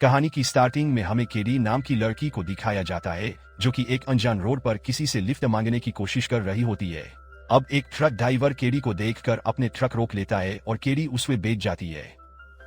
कहानी की स्टार्टिंग में हमें केडी नाम की लड़की को दिखाया जाता है जो कि एक अनजान रोड पर किसी से लिफ्ट मांगने की कोशिश कर रही होती है। अब एक ट्रक ड्राइवर केडी को देखकर अपने ट्रक रोक लेता है और केडी उसमें बैठ जाती है।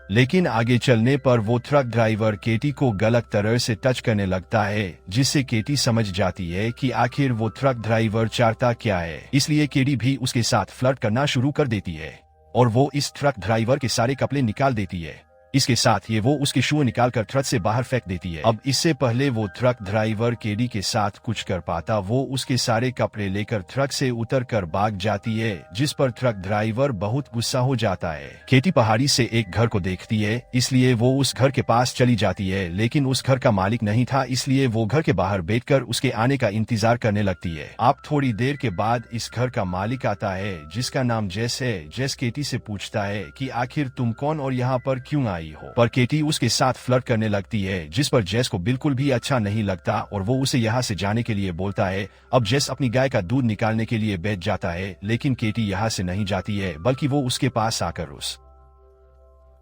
लेकिन आगे चलने पर वो ट्रक ड्राइवर केटी को गलत तरह से टच करने लगता है, जिससे केटी समझ जाती है कि आखिर वो ट्रक ड्राइवर चाहता क्या है। इसलिए केडी भी उसके साथ फ्लर्ट करना शुरू कर देती है और वो इस ट्रक ड्राइवर के सारे कपड़े निकाल देती है। इसके साथ ये वो उसके शू निकालकर ट्रक से बाहर फेंक देती है। अब इससे पहले वो ट्रक ड्राइवर केडी के साथ कुछ कर पाता, वो उसके सारे कपड़े लेकर ट्रक से उतर कर भाग जाती है, जिस पर ट्रक ड्राइवर बहुत गुस्सा हो जाता है। केटी पहाड़ी से एक घर को देखती है, इसलिए वो उस घर के पास चली जाती है, लेकिन उस घर का मालिक नहीं था, इसलिए वो घर के बाहर बैठकर उसके आने का इंतजार करने लगती है। अब थोड़ी देर के बाद इस घर का मालिक आता है, जिसका नाम जेस है। जेस केटी से पूछता है कि आखिर तुम कौन और यहाँ पर क्यों आई हो, पर केटी उसके साथ फ्लर्ट करने लगती है, जिस पर जेस को बिल्कुल भी अच्छा नहीं लगता और वो उसे यहाँ से जाने के लिए बोलता है। अब जेस अपनी गाय का दूध निकालने के लिए बैठ जाता है, लेकिन केटी यहाँ से नहीं जाती है, बल्कि वो उसके पास आकर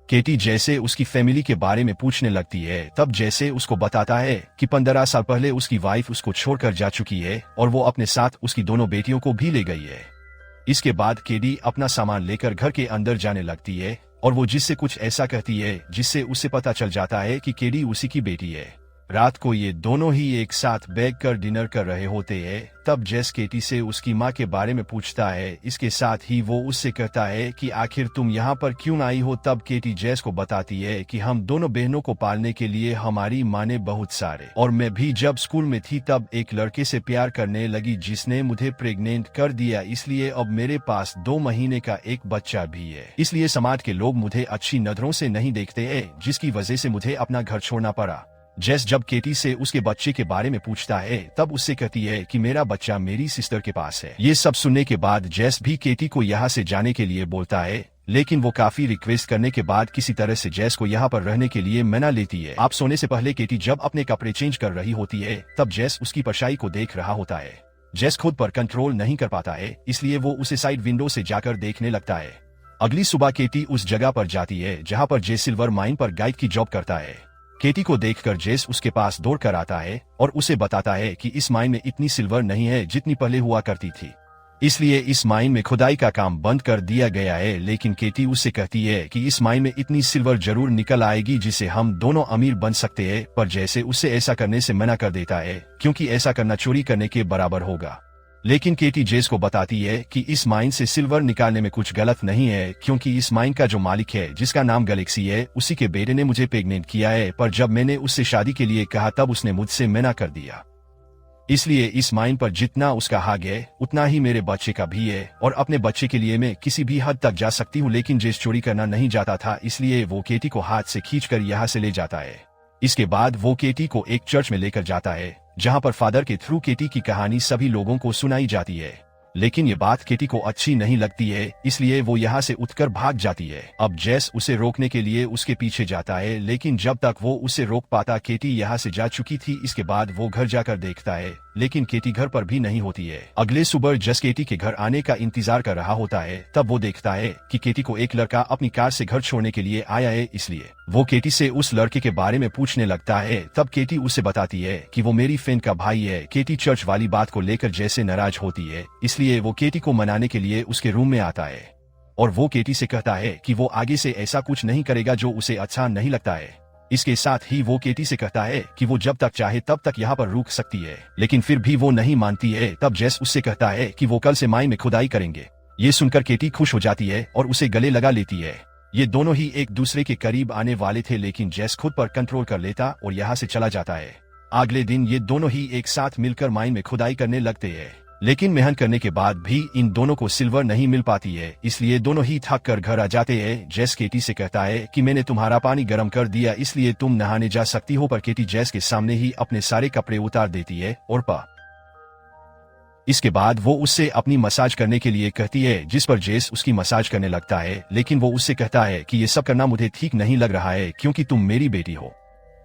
केटी जैसे उसकी फैमिली के बारे में पूछने लगती है। तब जैसे उसको बताता है कि 15 साल पहले उसकी वाइफ उसको छोड़कर जा चुकी है और वो अपने साथ उसकी दोनों बेटियों को भी ले गई है। इसके बाद केडी अपना सामान लेकर घर के अंदर जाने लगती है और वो जिससे कुछ ऐसा कहती है जिससे उसे पता चल जाता है कि केडी उसी की बेटी है। रात को ये दोनों ही एक साथ बैठकर डिनर कर रहे होते हैं। तब जेस केटी से उसकी माँ के बारे में पूछता है। इसके साथ ही वो उससे कहता है कि आखिर तुम यहाँ पर क्यों आई हो। तब केटी जेस को बताती है कि हम दोनों बहनों को पालने के लिए हमारी माँ ने बहुत सारे, और मैं भी जब स्कूल में थी तब एक लड़के से प्यार करने लगी जिसने मुझे प्रेग्नेंट कर दिया, इसलिए अब मेरे पास 2 महीने का एक बच्चा भी है। इसलिए समाज के लोग मुझे अच्छी नजरों से नहीं देखते हैं, जिसकी वजह से मुझे अपना घर छोड़ना पड़ा। जेस जब केटी से उसके बच्चे के बारे में पूछता है तब उससे कहती है कि मेरा बच्चा मेरी सिस्टर के पास है। ये सब सुनने के बाद जेस भी केटी को यहाँ से जाने के लिए बोलता है, लेकिन वो काफी रिक्वेस्ट करने के बाद किसी तरह से जेस को यहाँ पर रहने के लिए मना लेती है। आप सोने से पहले केटी जब अपने कपड़े चेंज कर रही होती है तब जेस उसकी परछाई को देख रहा होता है। जेस खुद पर कंट्रोल नहीं कर पाता है, इसलिए वो उसे साइड विंडो से जाकर देखने लगता है। अगली सुबह केटी उस जगह पर जाती है जहाँ पर जेस सिल्वर माइन पर गाइड की जॉब करता है। केटी को देखकर जेस उसके पास दौड़ कर आता है और उसे बताता है कि इस माइन में इतनी सिल्वर नहीं है जितनी पहले हुआ करती थी, इसलिए इस माइन में खुदाई का काम बंद कर दिया गया है। लेकिन केटी उससे कहती है कि इस माइन में इतनी सिल्वर जरूर निकल आएगी जिससे हम दोनों अमीर बन सकते हैं, पर जैसे उससे ऐसा करने से मना कर देता है क्योंकि ऐसा करना चोरी करने के बराबर होगा। लेकिन केटी जेस को बताती है कि इस माइन से सिल्वर निकालने में कुछ गलत नहीं है, क्योंकि इस माइन का जो मालिक है जिसका नाम गैलेक्सी है, उसी के बेटे ने मुझे प्रेग्नेंट किया है, पर जब मैंने उससे शादी के लिए कहा तब उसने मुझसे मना कर दिया। इसलिए इस माइन पर जितना उसका हक है उतना ही मेरे बच्चे का भी है, और अपने बच्चे के लिए मैं किसी भी हद तक जा सकती हूँ। लेकिन जेस चोरी करना नहीं जाता था, इसलिए वो केटी को हाथ से खींचकर यहाँ से ले जाता है। इसके बाद वो केटी को एक चर्च में लेकर जाता है जहाँ पर फादर के थ्रू केटी की कहानी सभी लोगों को सुनाई जाती है। लेकिन ये बात केटी को अच्छी नहीं लगती है, इसलिए वो यहाँ से उठकर भाग जाती है। अब जेस उसे रोकने के लिए उसके पीछे जाता है, लेकिन जब तक वो उसे रोक पाता केटी यहाँ से जा चुकी थी। इसके बाद वो घर जाकर देखता है, लेकिन केटी घर पर भी नहीं होती है। अगले सुबह जेस केटी के घर आने का इंतजार कर रहा होता है, तब वो देखता है कि केटी को एक लड़का अपनी कार से घर छोड़ने के लिए आया है, इसलिए वो केटी से उस लड़के के बारे में पूछने लगता है। तब केटी उसे बताती है कि वो मेरी फ्रेंड का भाई है। केटी चर्च वाली बात को लेकर जैसे नाराज होती है, इसलिए वो केटी को मनाने के लिए उसके रूम में आता है और वो केटी से कहता है कि वो आगे से ऐसा कुछ नहीं करेगा जो उसे अच्छा नहीं लगता है। इसके साथ ही वो केटी से कहता है कि वो जब तक चाहे तब तक यहाँ पर रुक सकती है, लेकिन फिर भी वो नहीं मानती है। तब जेस उससे कहता है कि वो कल से माइन में खुदाई करेंगे। ये सुनकर केटी खुश हो जाती है और उसे गले लगा लेती है। ये दोनों ही एक दूसरे के करीब आने वाले थे, लेकिन जेस खुद पर कंट्रोल कर लेता और यहाँ से चला जाता है। अगले दिन ये दोनों ही एक साथ मिलकर माइन में खुदाई करने लगते हैं, लेकिन मेहनत करने के बाद भी इन दोनों को सिल्वर नहीं मिल पाती है, इसलिए दोनों ही थक कर घर आ जाते हैं। जेस केटी से कहता है कि मैंने तुम्हारा पानी गर्म कर दिया, इसलिए तुम नहाने जा सकती हो, पर केटी जेस के सामने ही अपने सारे कपड़े उतार देती है और इसके बाद वो उससे अपनी मसाज करने के लिए कहती है, जिस पर जेस उसकी मसाज करने लगता है। लेकिन वो उससे कहता है कि ये सब करना मुझे ठीक नहीं लग रहा है, क्योंकि तुम मेरी बेटी हो।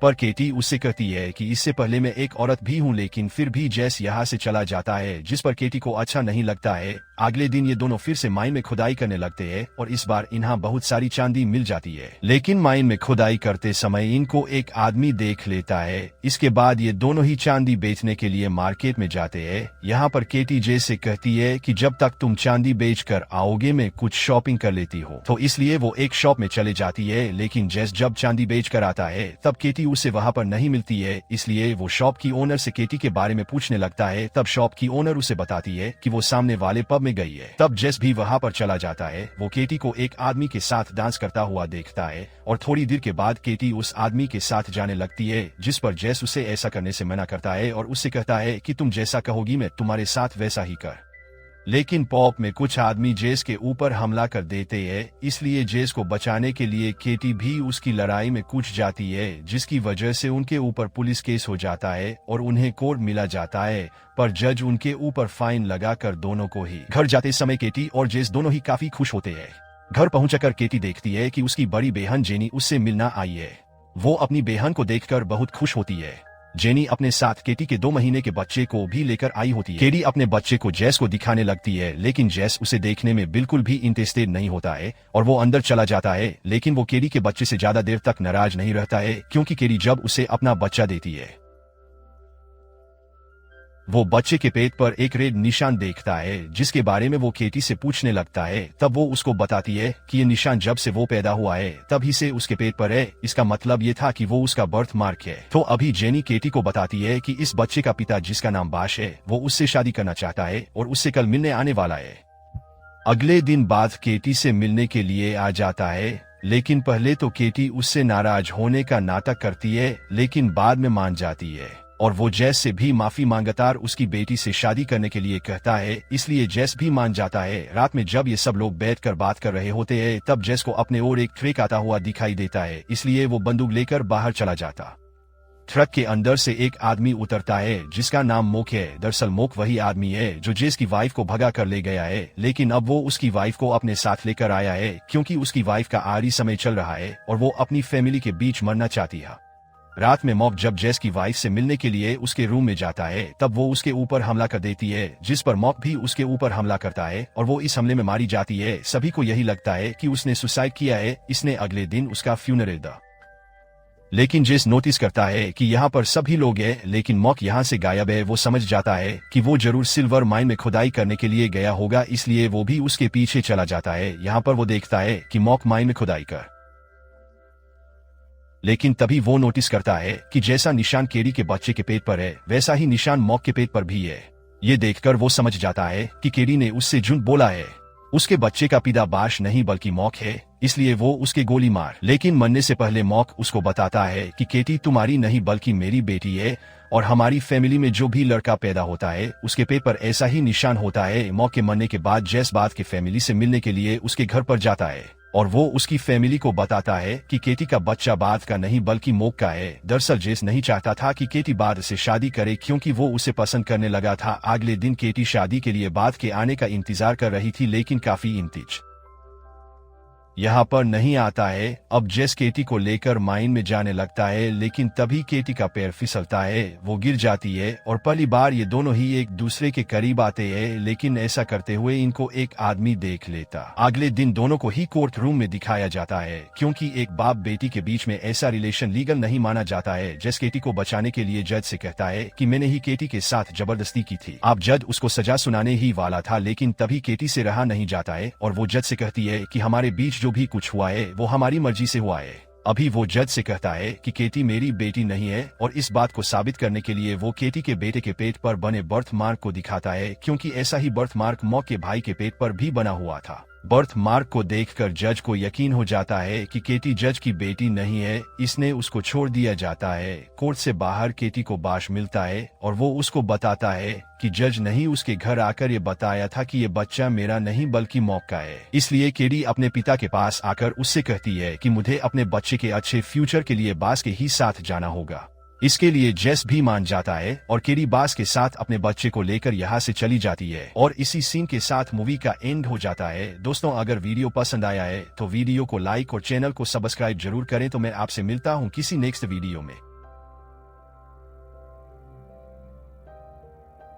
पर केटी उससे कहती है कि इससे पहले मैं एक औरत भी हूँ, लेकिन फिर भी जेस यहाँ से चला जाता है, जिस पर केटी को अच्छा नहीं लगता है। अगले दिन ये दोनों फिर से माइन में खुदाई करने लगते हैं और इस बार इन्हें बहुत सारी चांदी मिल जाती है, लेकिन माइन में खुदाई करते समय इनको एक आदमी देख लेता है। इसके बाद ये दोनों ही चांदी बेचने के लिए मार्केट में जाते हैं। यहाँ पर केटी जेस से कहती है कि जब तक तुम चांदी बेच कर आओगे मैं कुछ शॉपिंग कर लेती हूँ, तो इसलिए वो एक शॉप में चले जाती है। लेकिन जेस जब चांदी बेच कर आता है तब केटी उसे वहाँ पर नहीं मिलती है, इसलिए वो शॉप की ओनर से केटी के बारे में पूछने लगता है। तब शॉप की ओनर उसे बताती है कि वो सामने वाले पब में गई है। तब जेस भी वहाँ पर चला जाता है। वो केटी को एक आदमी के साथ डांस करता हुआ देखता है और थोड़ी देर के बाद केटी उस आदमी के साथ जाने लगती है, जिस पर जेस उसे ऐसा करने से मना करता है और उससे कहता है कि तुम जैसा कहोगी मैं तुम्हारे साथ वैसा ही कर। लेकिन पॉप में कुछ आदमी जेस के ऊपर हमला कर देते हैं, इसलिए जेस को बचाने के लिए केटी भी उसकी लड़ाई में कूद जाती है, जिसकी वजह से उनके ऊपर पुलिस केस हो जाता है और उन्हें कोर्ट मिला जाता है। पर जज उनके ऊपर फाइन लगाकर दोनों को ही घर जाते समय केटी और जेस दोनों ही काफी खुश होते हैं। घर पहुंचकर केटी देखती है कि उसकी बड़ी बहन जेनी उससे मिलना आई है। वो अपनी बहन को देखकर बहुत खुश होती है। जेनी अपने साथ केटी के 2 महीने के बच्चे को भी लेकर आई होती है। केटी अपने बच्चे को जेस को दिखाने लगती है, लेकिन जेस उसे देखने में बिल्कुल भी इंटरेस्टेड नहीं होता है और वो अंदर चला जाता है। लेकिन वो केटी के बच्चे से ज्यादा देर तक नाराज नहीं रहता है, क्योंकि केटी जब उसे अपना बच्चा देती है वो बच्चे के पेट पर एक रेड निशान देखता है, जिसके बारे में वो केटी से पूछने लगता है। तब वो उसको बताती है कि ये निशान जब से वो पैदा हुआ है तभी से उसके पेट पर है। इसका मतलब ये था कि वो उसका बर्थ मार्क है। तो अभी जेनी केटी को बताती है कि इस बच्चे का पिता, जिसका नाम बाश है, वो उससे शादी करना चाहता है और उससे कल मिलने आने वाला है। अगले दिन बाद केटी से मिलने के लिए आ जाता है, लेकिन पहले तो केटी उससे नाराज होने का नाटक करती है, लेकिन बाद में मान जाती है और वो जेस से भी माफी मांगतार उसकी बेटी से शादी करने के लिए कहता है, इसलिए जेस भी मान जाता है। रात में जब ये सब लोग बैठकर बात कर रहे होते हैं तब जेस को अपने ओर एक ट्रक आता हुआ दिखाई देता है, इसलिए वो बंदूक लेकर बाहर चला जाता। ट्रक के अंदर से एक आदमी उतरता है जिसका नाम मोक है। दरअसल मोक वही आदमी है जो जेस की वाइफ को भगा कर ले गया है, लेकिन अब वो उसकी वाइफ को अपने साथ लेकर आया है, क्योंकि उसकी वाइफ का आखिरी समय चल रहा है और वो अपनी फैमिली के बीच मरना चाहती है। रात में मॉक जब जेस की वाइफ से मिलने के लिए उसके रूम में जाता है तब वो उसके ऊपर हमला कर देती है, जिस पर मॉक भी उसके ऊपर हमला करता है और वो इस हमले में मारी जाती है। सभी को यही लगता है कि उसने सुसाइड किया है। इसने अगले दिन उसका फ्यूनरल दा, लेकिन जेस नोटिस करता है कि यहाँ पर सभी लोग हैं, लेकिन मॉक यहाँ से गायब है। वो समझ जाता है कि वो जरूर सिल्वर माइन में खुदाई करने के लिए गया होगा, इसलिए वो भी उसके पीछे चला जाता है। यहाँ पर वो देखता है कि मॉक माइन में खुदाई कर, लेकिन तभी वो नोटिस करता है कि जैसा निशान केरी के बच्चे के पेट पर है वैसा ही निशान मॉक के पेट पर भी है। ये देखकर वो समझ जाता है कि केरी ने उससे झूठ बोला है। उसके बच्चे का पिता बाश नहीं बल्कि मॉक है, इसलिए वो उसके गोली मार, लेकिन मरने से पहले मॉक उसको बताता है कि केटी तुम्हारी नहीं बल्कि मेरी बेटी है और हमारी फैमिली में जो भी लड़का पैदा होता है उसके पेट पर ऐसा ही निशान होता है। मॉक के मरने के बाद जेस बात के फैमिली से मिलने के लिए उसके घर पर जाता है और वो उसकी फैमिली को बताता है कि केटी का बच्चा बाद का नहीं बल्कि मोक का है। दरअसल जेस नहीं चाहता था कि केटी बाद से शादी करे, क्योंकि वो उसे पसंद करने लगा था। अगले दिन केटी शादी के लिए बाद के आने का इंतजार कर रही थी, लेकिन काफी इंतजार यहाँ पर नहीं आता है। अब जेस केटी को लेकर माइन में जाने लगता है, लेकिन तभी केटी का पैर फिसलता है, वो गिर जाती है और पहली बार ये दोनों ही एक दूसरे के करीब आते हैं, लेकिन ऐसा करते हुए इनको एक आदमी देख लेता। अगले दिन दोनों को ही कोर्ट रूम में दिखाया जाता है, क्योंकि एक बाप बेटी के बीच में ऐसा रिलेशन लीगल नहीं माना जाता है। जेस केटी को बचाने के लिए जज से कहता है कि मैंने ही केटी के साथ जबरदस्ती की थी। अब जज उसको सजा सुनाने ही वाला था, लेकिन तभी केटी से रहा नहीं जाता है और वो जज से कहती है कि हमारे बीच जो भी कुछ हुआ है वो हमारी मर्जी से हुआ है। अभी वो जज से कहता है कि केटी मेरी बेटी नहीं है और इस बात को साबित करने के लिए वो केटी के बेटे के पेट पर बने बर्थ मार्क को दिखाता है, क्योंकि ऐसा ही बर्थ मार्क मॉक के भाई के पेट पर भी बना हुआ था। बर्थ मार्क को देखकर जज को यकीन हो जाता है कि केटी जज की बेटी नहीं है, इसने उसको छोड़ दिया जाता है। कोर्ट से बाहर केटी को बाश मिलता है और वो उसको बताता है कि जज नहीं उसके घर आकर ये बताया था कि ये बच्चा मेरा नहीं बल्कि मॉक का है। इसलिए केटी अपने पिता के पास आकर उससे कहती है कि मुझे अपने बच्चे के अच्छे फ्यूचर के लिए बास के ही साथ जाना होगा। इसके लिए जेस भी मान जाता है और केरी बास के साथ अपने बच्चे को लेकर यहाँ से चली जाती है और इसी सीन के साथ मूवी का एंड हो जाता है। दोस्तों, अगर वीडियो पसंद आया है तो वीडियो को लाइक और चैनल को सब्सक्राइब जरूर करें। तो मैं आपसे मिलता हूँ किसी नेक्स्ट वीडियो में।